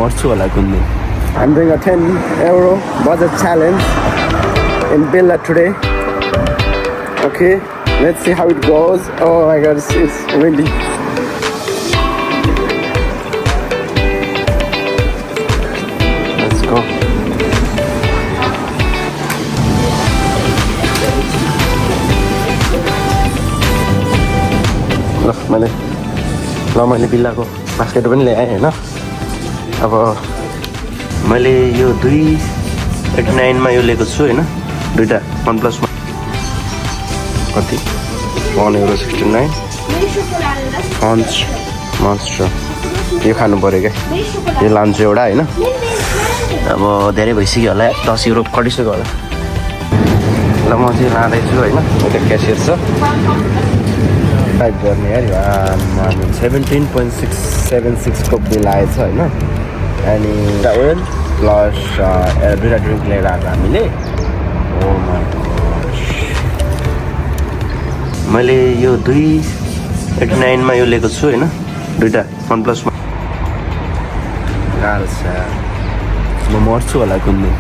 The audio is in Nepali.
मर्छु होला कुद्ने। I'm doing a 10 euro budget challenge in Billa today. Okay, let's see how it goes. Oh my god, it's windy. Let's go. मैले बिल्लाको बास्केट पनि ल्याएँ होइन। अब मैले यो 289 यो लिएको छु होइन। दुईवटा OnePlusमा कति 1.69 मन्स्टर यो खानु पऱ्यो क्या। यो लान्छु एउटा होइन। अब धेरै भइसक्यो होला 10 युरो कटिसक्यो होला। ल म चाहिँ लाँदैछु होइन। यता क्यासियर छ टाइप गर्ने यार। 17.676 को बिल आएछ होइन। अनि ओइल प्लस दुईवटा ड्रिङ्क लिएर आएको हामीले। ओ माई गॉड, मैले यो 289 यो लिएको छु होइन। दुईवटा OnePlusमा गाह्रो छ। म मर्छु होला कुद्ने।